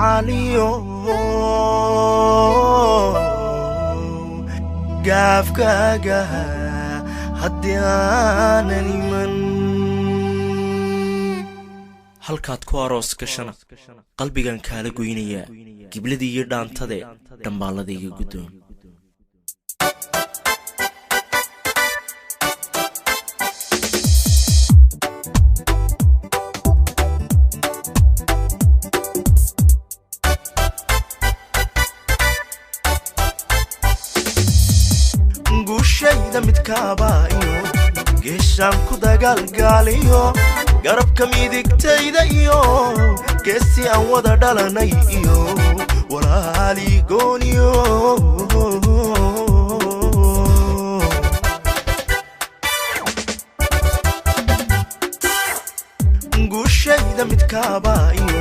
gacaliyo gaafkaaga haddii aanan iman halkaad ku aroos gashana qalbigan kaala goynaya gibladii iyo dhaantade dhambaaladayga guddoon guushayda midkaabayo geeshaan ku dagaalgaaliyo garabka midigtayda iyo geesi aan wada dhalanay iyo walaali gooniyo guushayda midkaabayo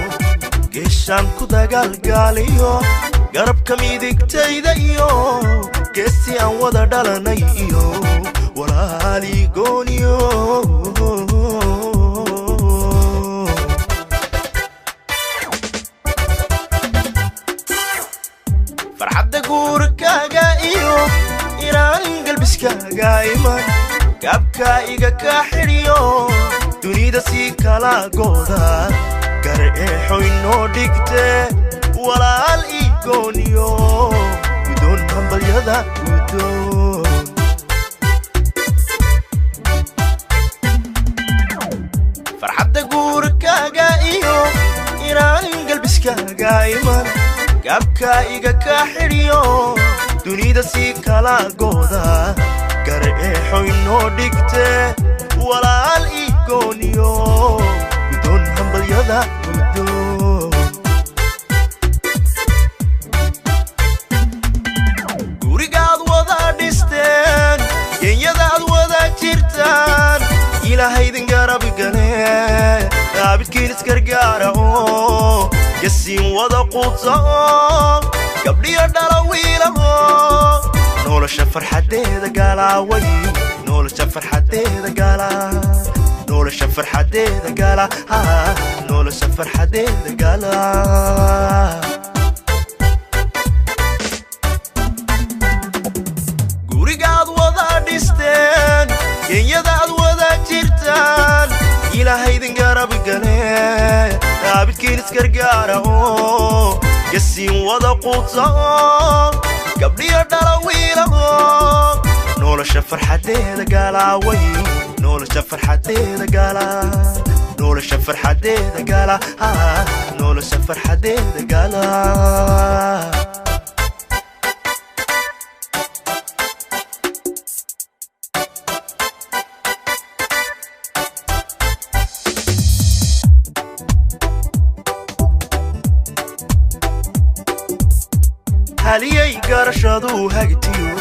geeshaan ku dagaalgaaliyo garabka midigtayda iyo geesi aan wada dhalanay iyo walaali gooniyo farxadda guurkaaga iyo inaan galbiskaaga iman gaabka iga ka xidhiyo dunida sii kala gooda gar eexoy noo dhigte walaal ii gooniyo guddoon hambalyada guddoon farxadda guurkaaga iyo inaan galbiskaaga iman gaabka iga ka xidhiyo dunida sii kala gooda gar eexoy noo dhigte walaal ii gooniyo guddoon hambalyada guddoon gurigaad wada dhisteen genyadaad wada jirtaan ilaahaydin garab gale aabidkiin isgargaara oo yasiin wada quuta oo gabdhiyo dhala wiilaho nolosha farxadeeda gaalaaway nolosha farxadeeda gaala nolosha farxadeeda gaala nolosha farxadeeda gaala gurigaad wada dhisteen genyadaad wada jirtaan ilaahaydin garab gale aabidkiin isgargaara oo yasiin wada quuta oo gabdhiyo dhala wiilaho nolosha farxadeeda gaalaaway nolosha farxadeeda gaala nolosha farxadeeda gaala nolosha farxadeeda gaala haliyay garashadu hagtiyo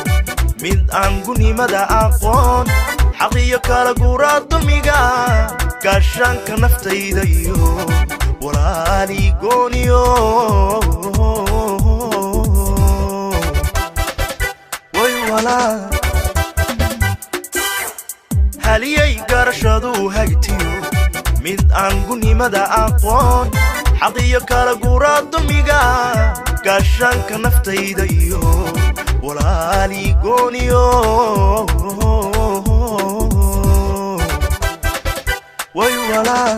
mid aan gunimada aqoon xaqiyo kala guraa dumiga gaashaanka naftayda iyo walaali gooniyo way walaa haliyay garashadu hagtiyo mid aan gunimada aqoon xaqiyo kala guraa dumiga gaashaanka naftayda iyo walaali gooniyo way walaa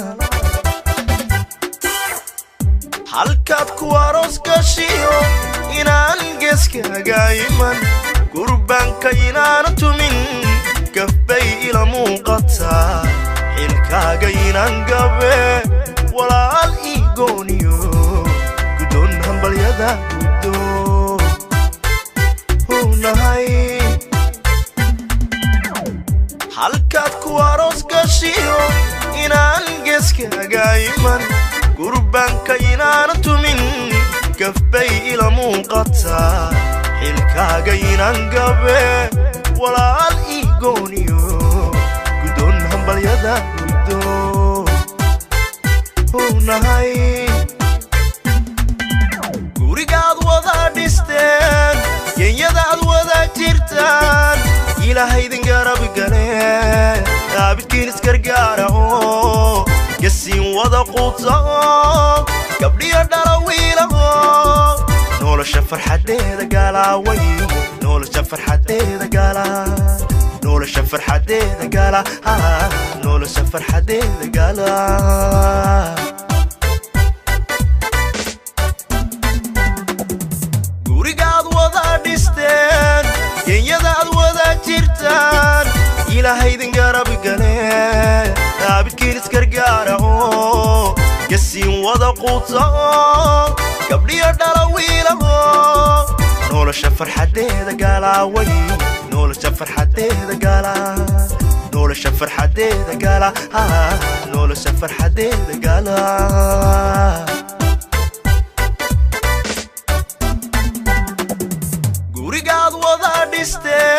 halkaad ku aroos gashiyo inaan geeskaaga iman gurbaanka inaana tumin gafbay ila muuqataa xilkaaga inaan gabe walaal ii gooniyo guddoon hambalyada guddoon hunahay halkaad ku aroos gashiyo inaan geeskaaga iman gurbaanka inaana tumin gafbay ila muuqataa xilkaaga inaan gabe walaal ii gooniyo guddoon hambalyada guddoon hunahay gurigaad wada dhisteen genyadaad wada jirtaan ilaahaydin garab gale aabidkiin isgargaara oo yasiin wada quuta oo gabdhiyo dhala wiilaho nolosha farxadeeda gaala wayo nolosha farxadeeda gaala nolosha farxadeeda gaala nolosha farxadeeda gaala gurigaad wada dhisteen yenyadaad wada jirtaan ilaahaydan garab gale abidkiin isgargaaraho yasiin wada quuto gabdhiyo dhala wiilaho nolosha farxadeeda gaala wayo nolosha farxadeeda gaala nolosha farxadeeda gaala nolosha farxadeeda gaala gurigaad wada dhisteen